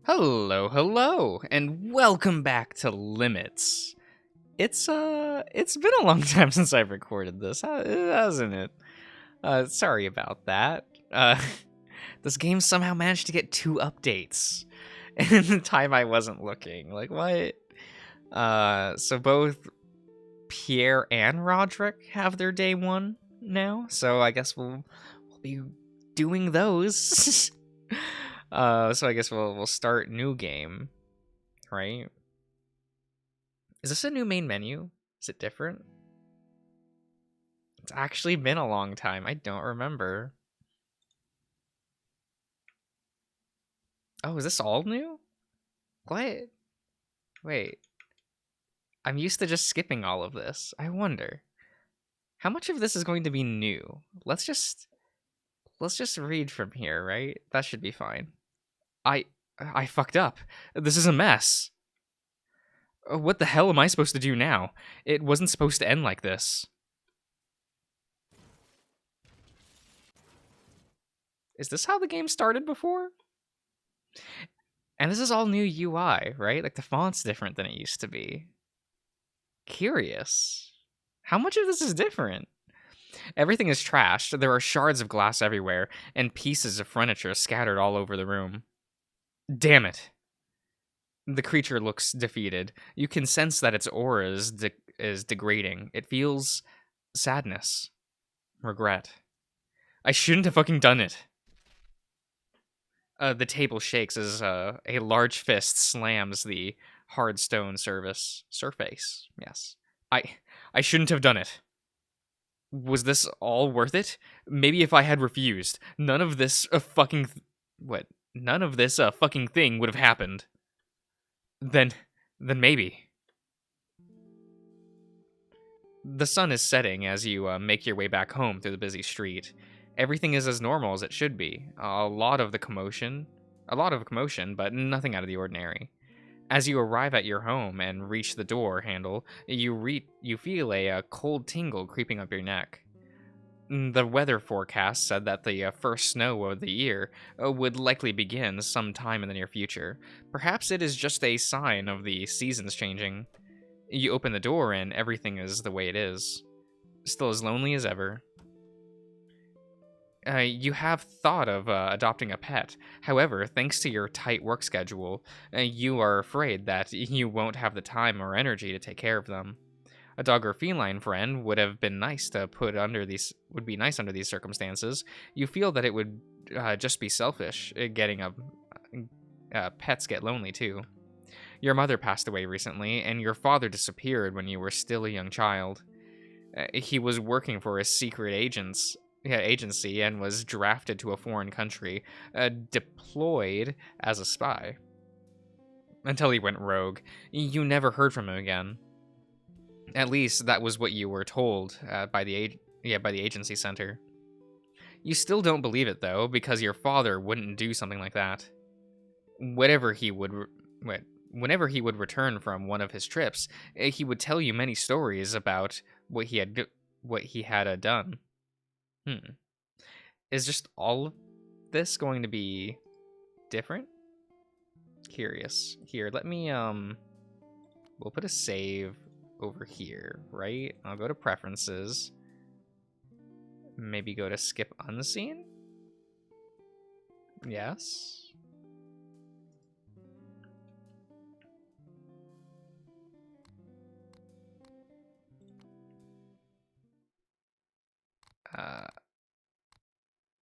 Hello, hello, and welcome back to Limits. It's been a long time since I've recorded this, hasn't it? Sorry about that. This game somehow managed to get 2 updates in the time I wasn't looking. Like, what? So both Pierre and Roderick have their day 1 now, so I guess we'll be doing those. So I guess we'll start new game, right? Is this a new main menu? Is it different? It's actually been a long time. I don't remember. Oh, is this all new? What? Wait. I'm used to just skipping all of this. I wonder. How much of this is going to be new? Let's just read from here, right? That should be fine. I fucked up. This is a mess. What the hell am I supposed to do now? It wasn't supposed to end like this. Is this how the game started before? And this is all new UI, right? Like the font's different than it used to be. Curious. How much of this is different? Everything is trashed. There are shards of glass everywhere, and pieces of furniture scattered all over the room. Damn it. The creature looks defeated. You can sense that its aura is degrading. It feels sadness, regret. I shouldn't have fucking done it. The table shakes as a large fist slams the hard stone surface. Yes. I shouldn't have done it. Was this all worth it? Maybe if I had refused, none of this fucking thing would have happened. Then maybe. The sun is setting as you make your way back home through the busy street. Everything is as normal as it should be. A lot of commotion, but nothing out of the ordinary. As you arrive at your home and reach the door handle, you feel a cold tingle creeping up your neck. The weather forecast said that the first snow of the year would likely begin sometime in the near future. Perhaps it is just a sign of the seasons changing. You open the door and everything is the way it is. Still as lonely as ever. You have thought of adopting a pet. However, thanks to your tight work schedule, you are afraid that you won't have the time or energy to take care of them. A dog or feline friend would be nice under these circumstances. You feel that it would just be selfish. Pets get lonely too. Your mother passed away recently, and your father disappeared when you were still a young child. He was working for a secret agency and was drafted to a foreign country, deployed as a spy. Until he went rogue. You never heard from him again. At least that was what you were told by the agency center. You still don't believe it though, because your father wouldn't do something like that. Whenever he would return from one of his trips, he would tell you many stories about what he had done. Is just all of this going to be different? Curious. Here, let me we'll put a save over here, right? I'll go to preferences. Maybe go to skip unseen? Yes.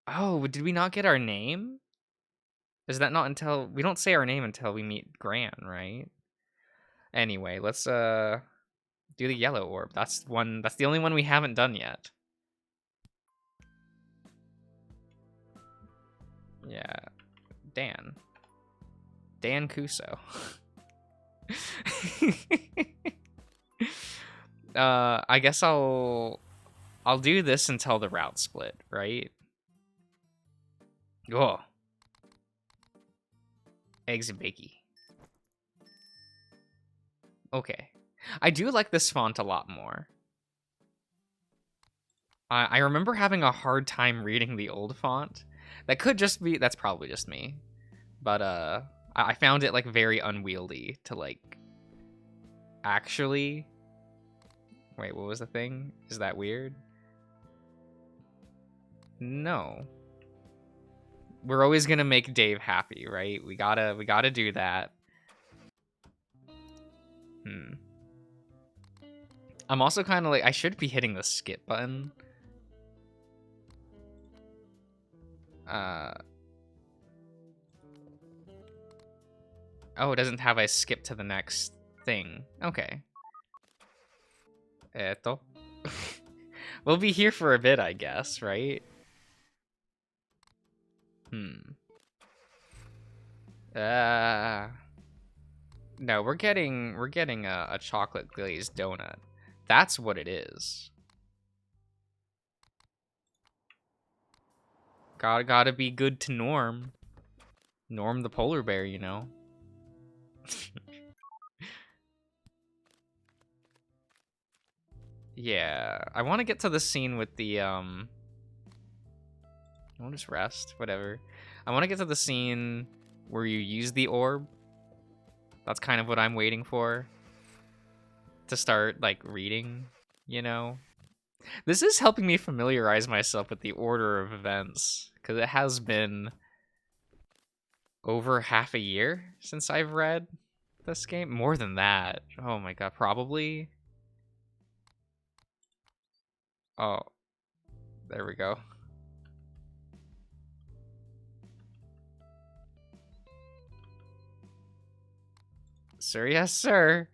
Oh, did we not get our name? Is that not until we don't say our name until we meet Gran, right? Anyway, let's do the yellow orb. That's the only one we haven't done yet. Yeah. Dan Kuso. I guess I'll do this until the route split, right? Oh. Eggs and bakey. Okay. I do like this font a lot more. I remember having a hard time reading the old font. That's probably just me. But I found it like very unwieldy to like actually. Wait, what was the thing? Is that weird? No. We're always gonna make Dave happy, right? We gotta do that. I'm also kind of like, I should be hitting the skip button. Oh, it doesn't have I skip to the next thing. Okay. Eto. We'll be here for a bit, I guess, right? No, we're getting a chocolate glazed donut. That's what it is. Gotta be good to Norm. Norm the polar bear, you know. Yeah, I want to get to the scene with the I'll just rest, whatever. I want to get to the scene where you use the orb. That's kind of what I'm waiting for. To start, like, reading, you know? This is helping me familiarize myself with the order of events, because it has been over half a year since I've read this game. More than that. Oh my god, probably. Oh, there we go. Sir, yes, sir.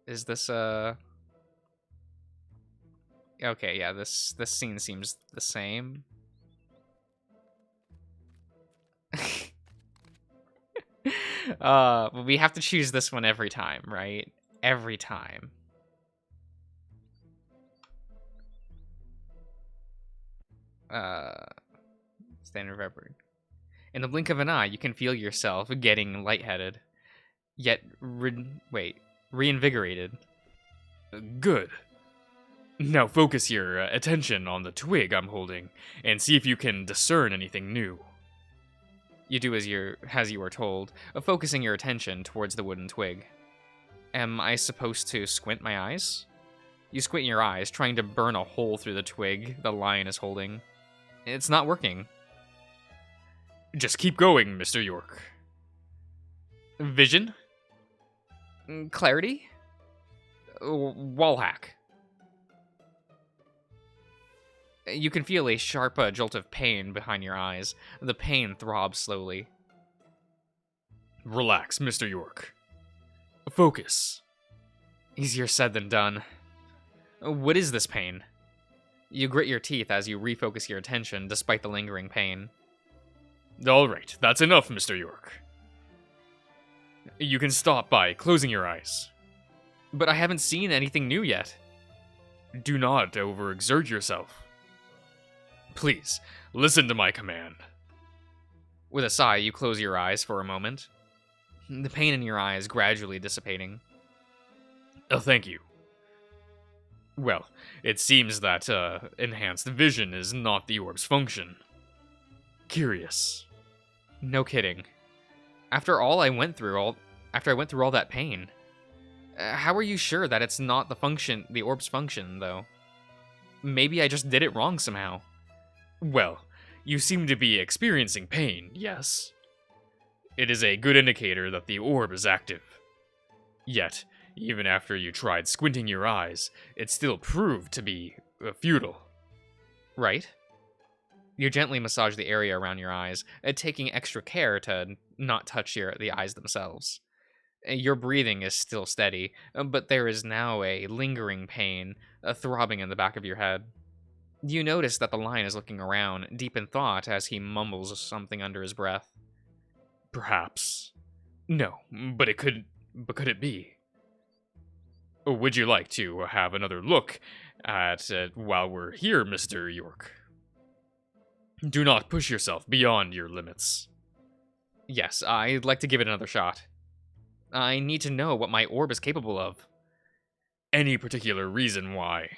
Is this okay, yeah, this scene seems the same. But we have to choose this one every time, right? Every time. Standard Reverie. In the blink of an eye, you can feel yourself getting lightheaded, yet reinvigorated. Good. Now focus your attention on the twig I'm holding, and see if you can discern anything new. You do as you are told, focusing your attention towards the wooden twig. Am I supposed to squint my eyes? You squint your eyes, trying to burn a hole through the twig the lion is holding. It's not working. Just keep going, Mr. York. Vision? Clarity? Wall hack. You can feel a sharp jolt of pain behind your eyes. The pain throbs slowly. Relax, Mr. York. Focus. Easier said than done. What is this pain? You grit your teeth as you refocus your attention despite the lingering pain. All right, that's enough, Mr. York. You can stop by closing your eyes. But I haven't seen anything new yet. Do not overexert yourself. Please, listen to my command. With a sigh, you close your eyes for a moment. The pain in your eyes gradually dissipating. Thank you. Well, it seems that enhanced vision is not the orb's function. Curious. No kidding. After I went through all that pain, how are you sure that it's not the orb's function, though? Maybe I just did it wrong somehow. Well, you seem to be experiencing pain, yes? It is a good indicator that the orb is active. Yet, even after you tried squinting your eyes, it still proved to be futile. Right? You gently massage the area around your eyes, taking extra care to not touch the eyes themselves. Your breathing is still steady, but there is now a lingering pain, throbbing in the back of your head. You notice that the lion is looking around, deep in thought, as he mumbles something under his breath. Perhaps. No, but could it be? Would you like to have another look at while we're here, Mr. York? Do not push yourself beyond your limits. Yes, I'd like to give it another shot. I need to know what my orb is capable of. Any particular reason why?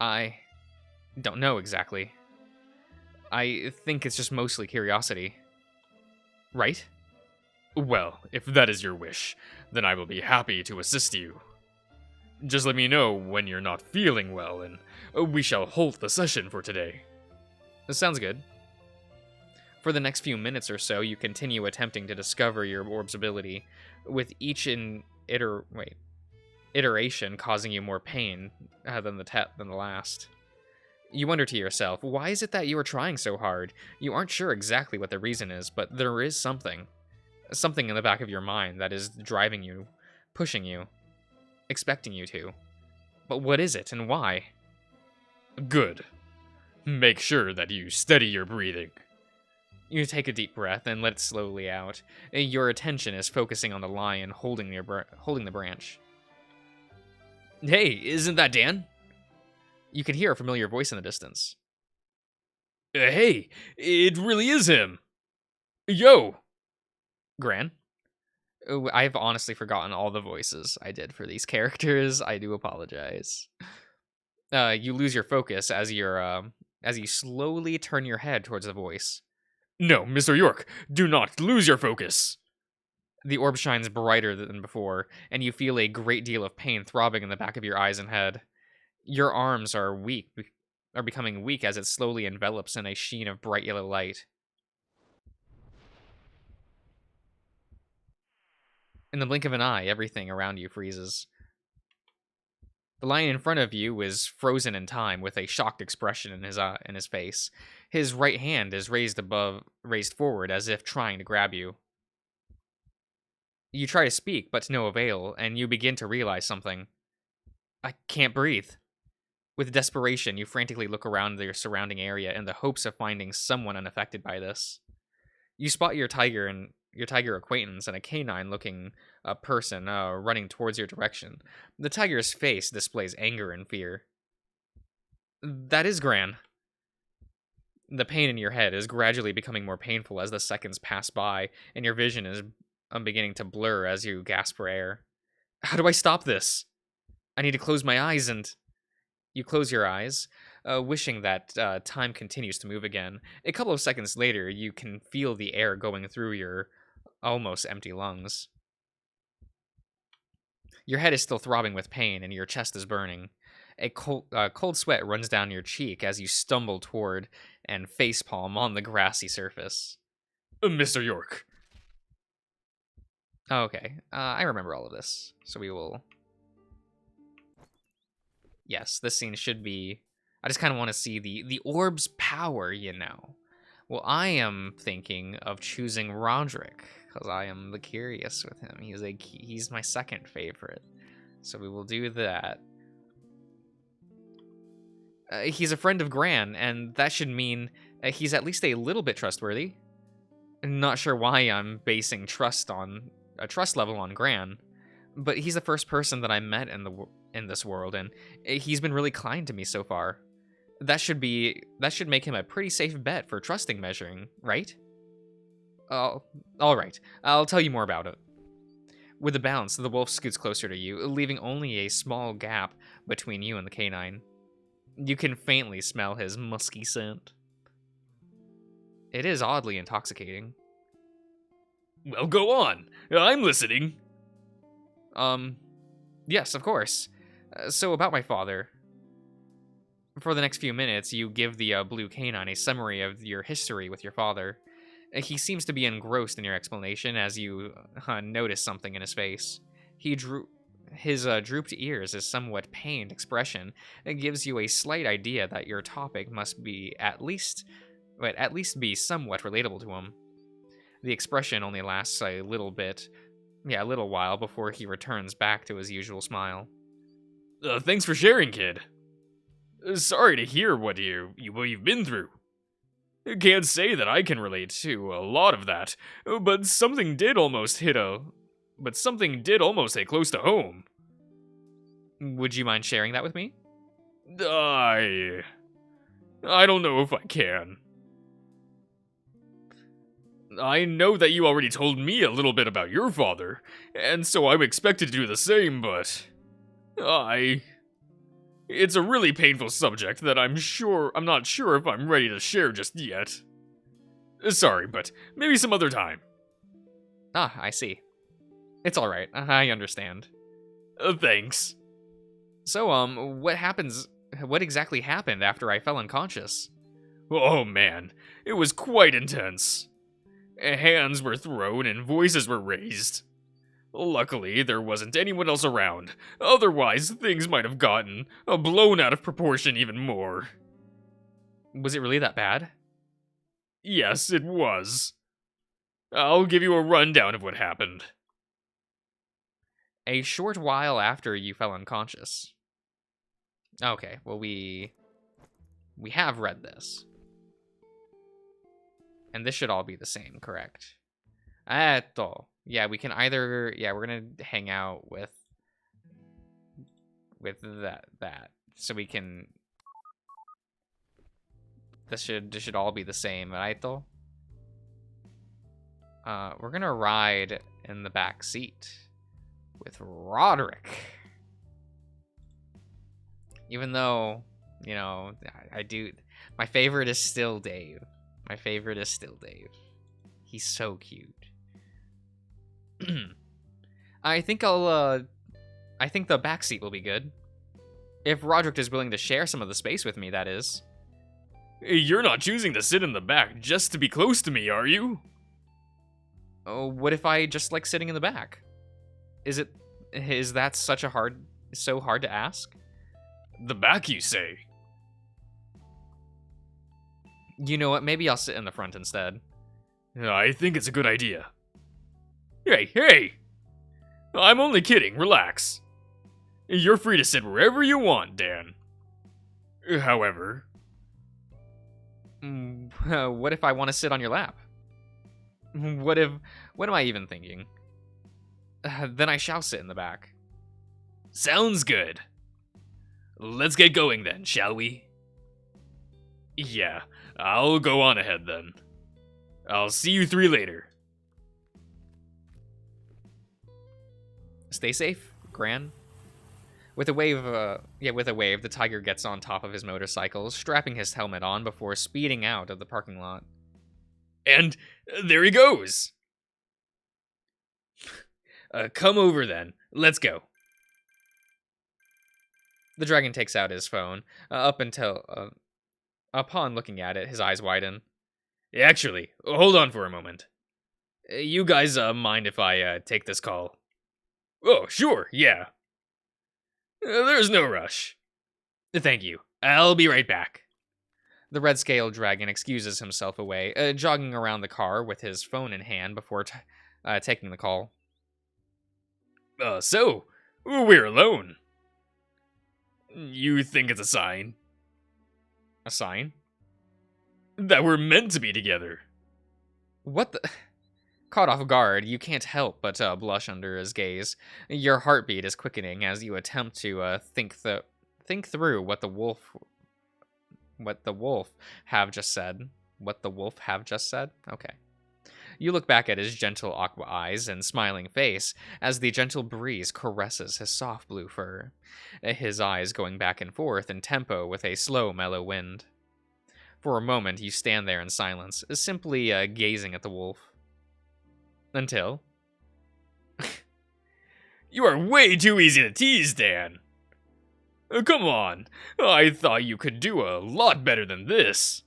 I don't know exactly. I think it's just mostly curiosity. Right? Well, if that is your wish, then I will be happy to assist you. Just let me know when you're not feeling well, and we shall halt the session for today. This sounds good. For the next few minutes or so, you continue attempting to discover your orb's ability, with each iteration causing you more pain than the last. You wonder to yourself, why is it that you are trying so hard? You aren't sure exactly what the reason is, but there is something. Something in the back of your mind that is driving you, pushing you, expecting you to. But what is it, and why? Good. Make sure that you steady your breathing. You take a deep breath and let it slowly out. Your attention is focusing on the lion holding the branch. Hey, isn't that Dan? You can hear a familiar voice in the distance. Hey, it really is him. Yo! Gran? I've honestly forgotten all the voices I did for these characters. I do apologize. You lose your focus as you slowly turn your head towards the voice. No, Mr. York, do not lose your focus. The orb shines brighter than before, and you feel a great deal of pain throbbing in the back of your eyes and head. Your arms are becoming weak as it slowly envelops in a sheen of bright yellow light. In the blink of an eye, everything around you freezes. The lion in front of you is frozen in time with a shocked expression in his face. His right hand is raised forward as if trying to grab you. You try to speak, but to no avail, and you begin to realize something. I can't breathe. With desperation, you frantically look around your surrounding area in the hopes of finding someone unaffected by this. You spot your tiger acquaintance and a canine-looking person running towards your direction. The tiger's face displays anger and fear. That is Gran. The pain in your head is gradually becoming more painful as the seconds pass by, and your vision is beginning to blur as you gasp for air. How do I stop this? I need to close my eyes and... You close your eyes, wishing that time continues to move again. A couple of seconds later, you can feel the air going through your almost empty lungs. Your head is still throbbing with pain, and your chest is burning. A cold sweat runs down your cheek as you stumble toward and facepalm on the grassy surface. Mr. York. Oh, okay, I remember all of this, so we will... Yes, this scene should be... I just kind of want to see the orb's power, you know. Well, I am thinking of choosing Roderick, because I am the curious with him. He's my second favorite. So we will do that. He's a friend of Gran, and that should mean he's at least a little bit trustworthy. Not sure why I'm basing trust level on Gran, but he's the first person that I met in this world, and he's been really kind to me so far. That should make him a pretty safe bet for trusting measuring, right? All right. I'll tell you more about it. With a bounce, the wolf scoots closer to you, leaving only a small gap between you and the canine. You can faintly smell his musky scent. It is oddly intoxicating. Well, go on. I'm listening. Yes, of course. So about my father. For the next few minutes, you give the blue canine a summary of your history with your father. He seems to be engrossed in your explanation as you notice something in his face. His drooped ears, his somewhat pained expression, gives you a slight idea that your topic must be at least be somewhat relatable to him. The expression only lasts a little while before he returns back to his usual smile. Thanks for sharing, kid. Sorry to hear what you've been through. Can't say that I can relate to a lot of that, but something did almost hit close to home. Would you mind sharing that with me? I don't know if I can. I know that you already told me a little bit about your father, and so I'm expected to do the same, but... It's a really painful subject that I'm not sure if I'm ready to share just yet. Sorry, but maybe some other time. Ah, I see. It's alright. I understand. Thanks. So, what exactly happened after I fell unconscious? Oh man, it was quite intense. Hands were thrown and voices were raised. Luckily, there wasn't anyone else around. Otherwise, things might have gotten blown out of proportion even more. Was it really that bad? Yes, it was. I'll give you a rundown of what happened. A short while after you fell unconscious. Okay, well we have read this. And this should all be the same, correct? Eto. Yeah, we can either we're gonna hang out with that. So we can this should all be the same, right? We're gonna ride in the back seat with Roderick. Even though, you know, I do my favorite is still Dave. My favorite is still Dave. He's so cute. I think the back seat will be good. If Roderick is willing to share some of the space with me, that is. You're not choosing to sit in the back just to be close to me, are you? Oh, what if I just like sitting in the back? Is that so hard to ask? The back, you say? You know what? Maybe I'll sit in the front instead. I think it's a good idea. Hey! I'm only kidding, relax. You're free to sit wherever you want, Dan. However... what if I want to sit on your lap? What am I even thinking? Then I shall sit in the back. Sounds good. Let's get going then, shall we? Yeah, I'll go on ahead then. I'll see you three later. Stay safe, Gran. With a wave, the tiger gets on top of his motorcycle, strapping his helmet on before speeding out of the parking lot. And there he goes! Come over then. Let's go. The dragon takes out his phone. Upon looking at it, his eyes widen. Actually, hold on for a moment. You guys mind if I take this call? Oh, sure, yeah. There's no rush. Thank you. I'll be right back. The red-scaled dragon excuses himself away, jogging around the car with his phone in hand before taking the call. So, we're alone. You think it's a sign? A sign? That we're meant to be together. What the... Caught off guard, you can't help but blush under his gaze. Your heartbeat is quickening as you attempt to think through what the wolf have just said. What the wolf have just said? Okay. You look back at his gentle aqua eyes and smiling face as the gentle breeze caresses his soft blue fur, his eyes going back and forth in tempo with a slow, mellow wind. For a moment, you stand there in silence, simply gazing at the wolf. Until... You are way too easy to tease, Dan. Come on, I thought you could do a lot better than this.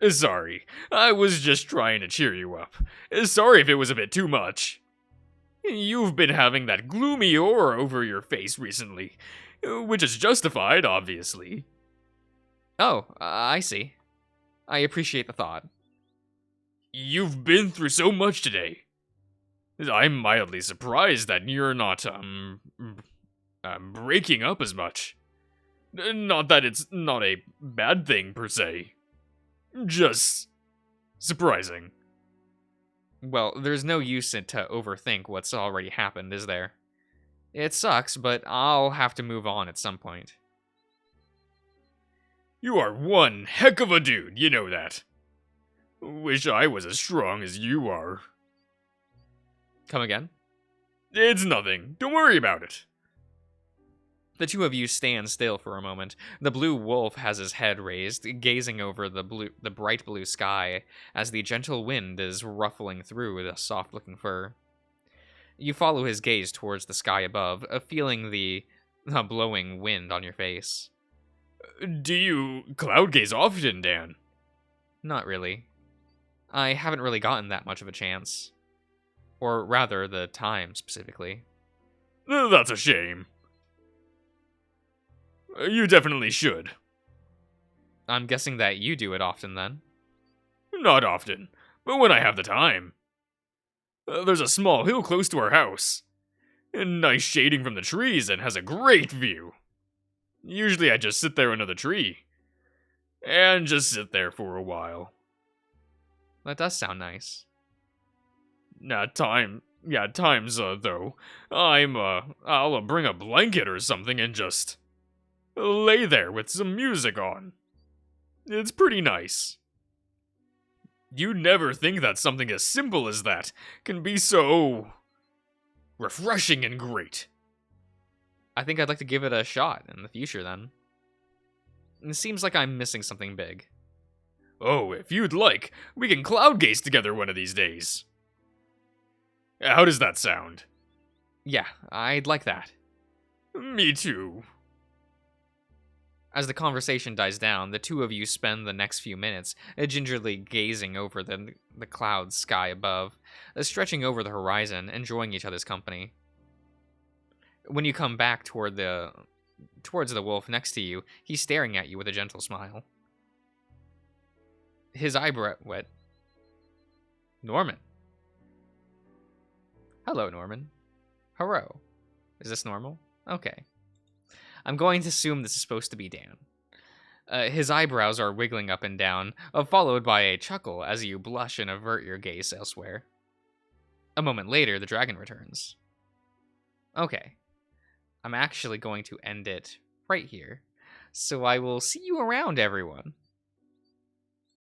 Sorry, I was just trying to cheer you up. Sorry if it was a bit too much. You've been having that gloomy aura over your face recently, which is justified, obviously. Oh, I see. I appreciate the thought. You've been through so much today. I'm mildly surprised that you're not, breaking up as much. Not that it's not a bad thing, per se. Just surprising. Well, there's no use to overthink what's already happened, is there? It sucks, but I'll have to move on at some point. You are one heck of a dude, you know that. Wish I was as strong as you are. Come again? It's nothing. Don't worry about it. The two of you stand still for a moment. The blue wolf has his head raised, gazing over the bright blue sky as the gentle wind is ruffling through the soft-looking fur. You follow his gaze towards the sky above, feeling the blowing wind on your face. Do you cloud gaze often, Dan? Not really. I haven't really gotten that much of a chance. Or rather, the time, specifically. That's a shame. You definitely should. I'm guessing that you do it often, then. Not often, but when I have the time. There's a small hill close to our house. Nice shading from the trees and has a great view. Usually I just sit there under the tree. And just sit there for a while. That does sound nice. Times, though, I'll bring a blanket or something and just lay there with some music on. It's pretty nice. You'd never think that something as simple as that can be so refreshing and great. I think I'd like to give it a shot in the future, then. It seems like I'm missing something big. Oh, if you'd like, we can cloud gaze together one of these days. How does that sound? Yeah, I'd like that. Me too. As the conversation dies down, the two of you spend the next few minutes gingerly gazing over the cloud sky above, stretching over the horizon, enjoying each other's company. When you come back towards the wolf next to you, he's staring at you with a gentle smile. His eyebrow wet. Norman. Hello, Norman. Hello. Is this normal? Okay. I'm going to assume this is supposed to be Dan. His eyebrows are wiggling up and down, followed by a chuckle as you blush and avert your gaze elsewhere. A moment later, the dragon returns. Okay. I'm actually going to end it right here. So I will see you around, everyone.